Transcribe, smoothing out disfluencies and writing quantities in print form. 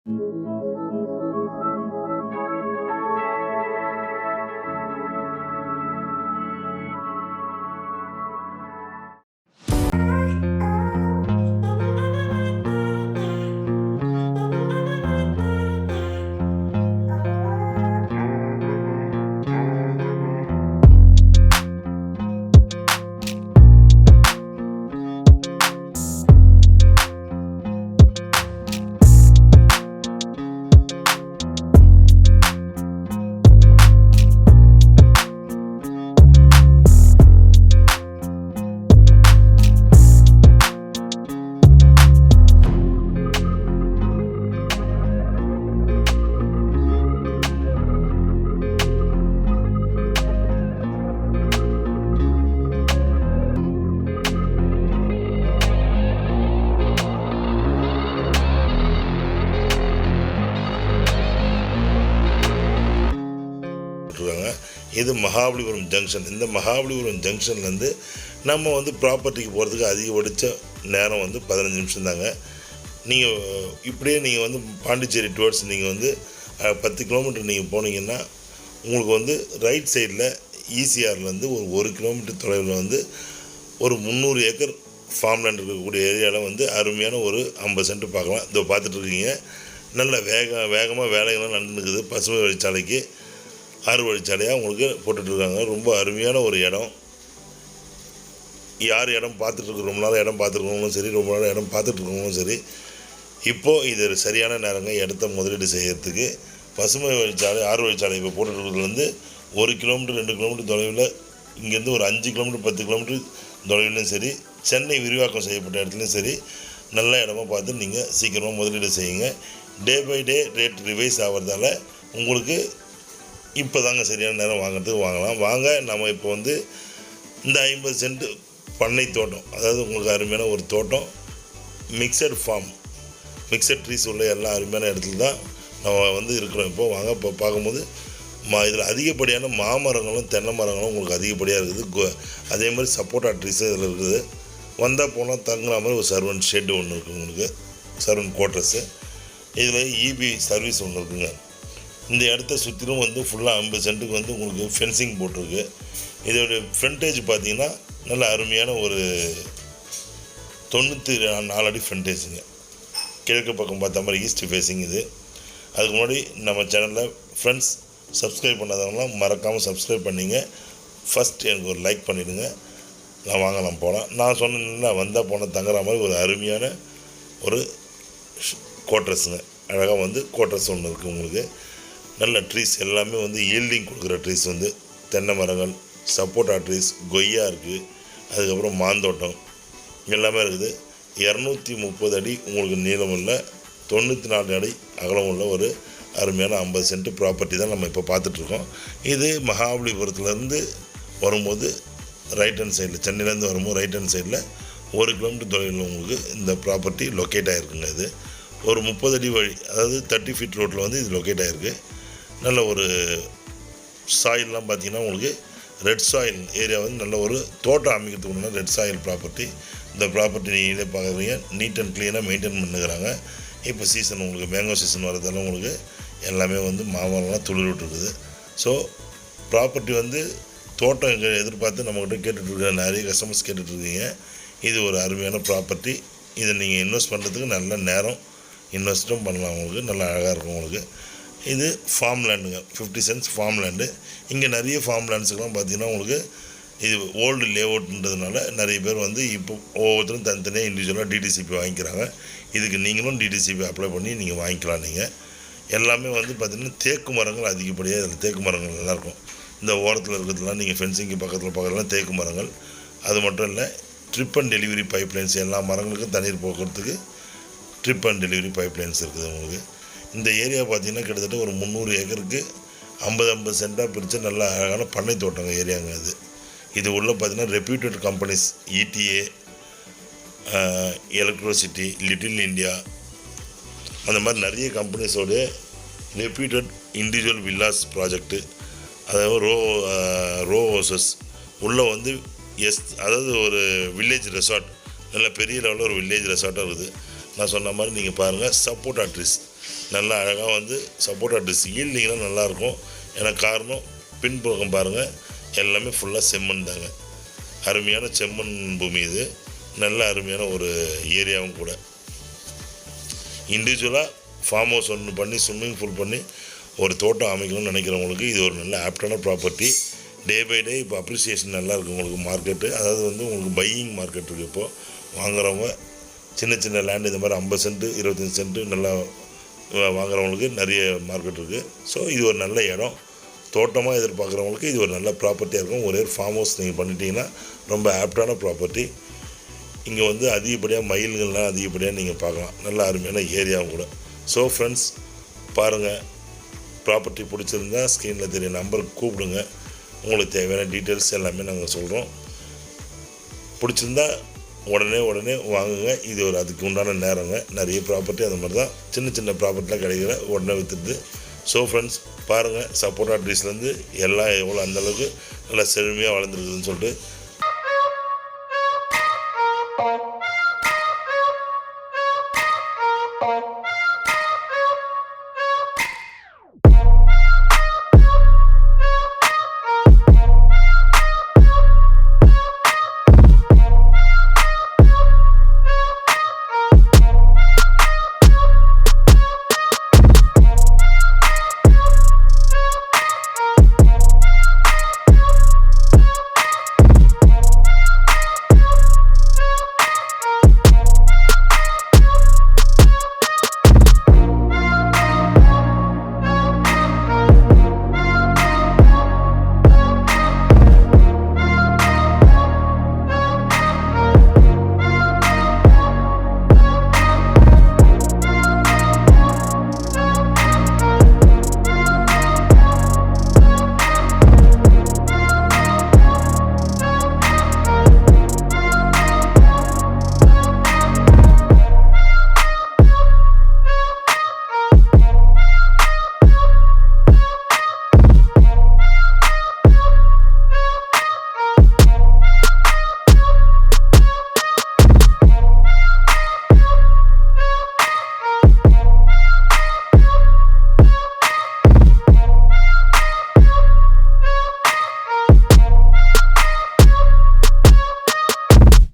இது மகாபலிபுரம் ஜங்ஷன். இந்த மகாபலிபுரம் ஜங்ஷன்லேருந்து நம்ம வந்து ப்ராப்பர்ட்டிக்கு போகிறதுக்கு அதிகபட்ச நேரம் வந்து 15 நிமிஷம் தாங்க. நீங்கள் இப்படியே நீங்கள் வந்து பாண்டிச்சேரி டுவர்ட்ஸ் நீங்கள் வந்து 10 கிலோமீட்டர் நீங்கள் போனீங்கன்னா உங்களுக்கு வந்து ரைட் சைடில் ஈசிஆர்லேருந்து ஒரு 1 கிலோமீட்டர் தொலைவில் வந்து ஒரு 300 ஏக்கர் ஃபார்ம்லேண்ட் இருக்கக்கூடிய ஏரியாவில் வந்து அருமையான ஒரு 50 சென்ட் பார்க்கலாம். இதோ பார்த்துட்ருக்கீங்க. நல்ல வேகமாக வேலைகள்லாம் நடந்துருக்குது. பசுமை வழிச்சாலைக்கு 6 வழிச்சாலையாக உங்களுக்கு போட்டுட்ருக்காங்க. ரொம்ப அருமையான ஒரு இடம். யார் இடம் பார்த்துட்ருக்கு, ரொம்ப நாள் இடம் பார்த்துருக்கவங்களும் சரி, ரொம்ப நாள் இடம் பார்த்துட்ருக்கவங்களும் சரி, இப்போது இது சரியான நேரங்க இடத்த முதலீடு செய்கிறதுக்கு. பசுமை வழிச்சாலை 6 வழிச்சாலை இப்போ போட்டுட்ருக்கிறது வந்து 1 கிலோமீட்டர் 2 கிலோமீட்டர் தொலைவில், இங்கேருந்து ஒரு 5 கிலோமீட்டர் 10 கிலோமீட்டர் தொலைவிலையும் சரி, சென்னை விரிவாக்கம் செய்யப்பட்ட இடத்துலையும் சரி, நல்ல இடமா பார்த்து நீங்கள் சீக்கிரமாக முதலீடு செய்யுங்க. Day by day rate revise ஆகிறதால உங்களுக்கு இப்போ தாங்க சரியான நேரம் வாங்கிறதுக்கு வாங்கலாம். வாங்க. நம்ம இப்போ வந்து இந்த 50 சென்ட் பண்ணை தோட்டம், அதாவது உங்களுக்கு அருமையான ஒரு தோட்டம், மிக்சட் ஃபார்ம், மிக்சட் ட்ரீஸ் உள்ள எல்லா அருமையான இடத்துல தான் நம்ம வந்து இருக்கிறோம். இப்போது வாங்க. இப்போ பார்க்கும்போது இதில் அதிகப்படியான மாமரங்களும் தென்னை மரங்களும் உங்களுக்கு அதிகப்படியாக இருக்குது. அதே மாதிரி சப்போட்டா ட்ரீஸும் இதில் இருக்குது. வந்தால் போனால் தங்குற மாதிரி ஒரு சர்வன்ட் ஷெட்டு ஒன்று இருக்குது உங்களுக்கு, சர்வன்ட் குவார்ட்டர்ஸு. இதில் இபி சர்வீஸ் ஒன்று இருக்குங்க. இந்த இடத்த சுற்றிலும் வந்து ஃபுல்லாக 50 சென்ட்டுக்கு வந்து உங்களுக்கு ஃபென்சிங் போட்டிருக்கு. இதோடைய ஃப்ரண்டேஜ் பார்த்திங்கன்னா நல்ல அருமையான ஒரு 94 அடி ஃப்ரண்டேஜுங்க. கிழக்கு பக்கம் பார்த்த மாதிரி ஈஸ்ட் ஃபேஸிங் இது. அதுக்கு முன்னாடி நம்ம சேனலில் ஃப்ரெண்ட்ஸ் சப்ஸ்கிரைப் பண்ணாதவங்களாம் மறக்காமல் சப்ஸ்கிரைப் பண்ணிங்க. ஃபஸ்ட் எனக்கு ஒரு லைக் பண்ணிவிடுங்க. நான் வாங்கலாம் போகலாம். நான் சொன்னேன்னா வந்தால் போனால் தங்குற மாதிரி ஒரு அருமையான ஒரு குவார்ட்டர்ஸுங்க. அழகாக வந்து குவார்ட்டர்ஸ் ஒன்று இருக்குது உங்களுக்கு. நல்ல ட்ரீஸ் எல்லாமே வந்து ஈல்டிங் கொடுக்குற ட்ரீஸ் வந்து தென்னை மரங்கள், சப்போட்டா ட்ரீஸ், கொய்யா இருக்குது, அதுக்கப்புறம் மாந்தோட்டம் எல்லாமே இருக்குது. 230 அடி உங்களுக்கு நீளமுள்ள, 94 அடி அகலம் உள்ள ஒரு அருமையான 50 சென்ட் ப்ராப்பர்ட்டி தான் நம்ம இப்போ பார்த்துட்ருக்கோம். இது மகாபலிபுரத்துலேருந்து வரும்போது ரைட் ஹேண்ட் சைடில், சென்னையிலேருந்து வரும்போது ரைட் ஹேண்ட் சைடில் 1 கிலோமீட்டர் தொலைவில் உங்களுக்கு இந்த ப்ராப்பர்ட்டி லொக்கேட் ஆகிருக்குங்க. இது ஒரு 30 அடி வழி, அதாவது 30 ஃபீட் ரோட்டில் வந்து இது லொக்கேட் ஆகிருக்கு. நல்ல ஒரு சாயில்லாம் பார்த்திங்கன்னா உங்களுக்கு ரெட் சாயில் ஏரியா வந்து நல்ல ஒரு தோட்டம் அமைக்கிறதுக்கு முன்னாடி ரெட் சாயில் ப்ராப்பர்ட்டி. இந்த ப்ராப்பர்ட்டி நீங்களே பார்க்குறீங்க. நீட் அண்ட் க்ளீனாக மெயின்டைன் பண்ணுறாங்க. இப்போ சீசன் உங்களுக்கு மேங்கோ சீசன் வரதால உங்களுக்கு எல்லாமே வந்து மாமரம்லாம் துளிர் விட்டுருக்குது. ஸோ ப்ராப்பர்ட்டி வந்து தோட்டம் எதிர்பார்த்து நம்மக்கிட்ட கேட்டுட்ருக்க நிறைய கஸ்டமர்ஸ் கேட்டுட்ருக்கீங்க. இது ஒரு அருமையான ப்ராப்பர்ட்டி. இதை நீங்கள் இன்வெஸ்ட் பண்ணுறதுக்கு நல்ல நேரம், இன்வெஸ்ட்டும் பண்ணலாம். உங்களுக்கு நல்லா அழகாக இருக்கும். உங்களுக்கு இது ஃபார்ம் லேண்டுங்க, 50 சென்ட்ஸ் ஃபார்ம் லேண்டு. இங்கே நிறைய ஃபார்ம் லேண்ட்ஸுக்கெலாம் பார்த்திங்கன்னா உங்களுக்கு இது ஓல்டு லேஅவுட்ன்றதுனால நிறைய பேர் வந்து இப்போ ஒவ்வொருத்தரும் தனித்தனியாக இண்டிவிஜுவலாக டிடிசிபி வாங்கிக்கிறாங்க. இதுக்கு நீங்களும் டிடிசிபி அப்ளை பண்ணி நீங்கள் வாங்கிக்கலாம். நீங்கள் எல்லாமே வந்து பார்த்திங்கன்னா தேக்கு மரங்கள் அதிகப்படியாக இதில் தேக்கு மரங்கள் நல்லாயிருக்கும். இந்த ஓரத்தில் இருக்கிறதுலாம் நீங்கள் ஃபென்சிங்கு பக்கத்தில் பார்க்குறதுலாம் தேக்கு மரங்கள். அது மட்டும் இல்லை, ட்ரிப் அண்ட் டெலிவரி பைப்லைன்ஸ், எல்லா மரங்களுக்கும் தண்ணீர் போக்குறதுக்கு ட்ரிப் அண்ட் டெலிவரி பைப்லைன்ஸ் இருக்குது உங்களுக்கு. இந்த ஏரியா பார்த்திங்கன்னா கிட்டத்தட்ட ஒரு 300 ஏக்கருக்கு 50 சென்ட்டாக பிரித்து நல்ல அழகான பண்ணை தோட்டங்க ஏரியாங்க இது. இது உள்ள பார்த்திங்கன்னா reputed companies, ETA, electricity, little India, அந்த மாதிரி நிறைய கம்பெனிஸோடைய ரெப்யூட்டட் இண்டிவிஜுவல் வில்லாஸ் ப்ராஜெக்ட்டு, அதாவது ரோ ஹவுசஸ் உள்ளே வந்து அதாவது ஒரு வில்லேஜ் ரெசார்ட், நல்ல பெரிய லெவலில் ஒரு வில்லேஜ் ரெசார்ட்டாக இருக்குது. நான் சொன்ன மாதிரி நீங்கள் பாருங்கள். சப்போட்டா ட்ரீஸ் நல்லா அழகாக வந்து சப்போட்டா ட்ரெஸ் ஈல்டிங்லாம் நல்லாயிருக்கும். ஏன்னா காரணம் பின்பக்கம் பாருங்கள், எல்லாமே ஃபுல்லாக செம்மண் தாங்க. அருமையான செம்மண் பூமி இது. நல்ல அருமையான ஒரு ஏரியாவும் கூட. இண்டிவிஜுவலாக ஃபார்ம் ஹவுஸ் ஒன்று பண்ணி ஸ்விம்மிங் பூல் பண்ணி ஒரு தோட்டம் அமைக்கணும்னு நினைக்கிறவங்களுக்கு இது ஒரு நல்ல ஆப்டான ப்ராப்பர்ட்டி. டே பை டே இப்போ அப்ரிசியேஷன் நல்லா இருக்குது உங்களுக்கு மார்க்கெட்டு. அதாவது வந்து உங்களுக்கு பையிங் மார்க்கெட் இருக்குது. இப்போது வாங்குறவங்க சின்ன சின்ன லேண்டு இந்த மாதிரி 50 சென்ட்டு 25 சென்ட்டு நல்லா வாங்குறவங்களுக்கு நிறைய மார்க்கெட் இருக்குது. ஸோ இது ஒரு நல்ல இடம். தோட்டமாக எதிர்பார்க்குறவங்களுக்கு இது ஒரு நல்ல ப்ராப்பர்ட்டியாக இருக்கும். ஒரே ஃபார்ம் ஹவுஸ் நீங்கள் பண்ணிட்டீங்கன்னா ரொம்ப ஆப்டான ப்ராப்பர்ட்டி. இங்கே வந்து அதிகப்படியாக மயில்கள்லாம் அதிகப்படியாக நீங்கள் பார்க்கலாம். நல்ல அருமையான ஏரியாவும் கூட. ஸோ ஃப்ரெண்ட்ஸ் பாருங்கள், ப்ராப்பர்ட்டி பிடிச்சிருந்தா ஸ்க்ரீனில் தெரிய நம்பருக்கு கூப்பிடுங்க. உங்களுக்கு தேவையான டீட்டெயில்ஸ் எல்லாமே நாங்கள் சொல்கிறோம். பிடிச்சிருந்தா உடனே வாங்குங்க. இது ஒரு அதுக்கு உண்டான நேரங்க. நிறைய ப்ராப்பர்ட்டி அந்த மாதிரி தான் சின்ன சின்ன ப்ராப்பர்ட்டிலாம் கிடைக்கிற உடனே விற்றுது. ஸோ ஃப்ரெண்ட்ஸ் பாருங்கள், சப்போட்டா ட்ரீஸ்லேருந்து எல்லாம் எவ்வளோ அந்தளவுக்கு நல்லா செழுமையாக வளர்ந்துருக்குதுன்னு சொல்லிட்டு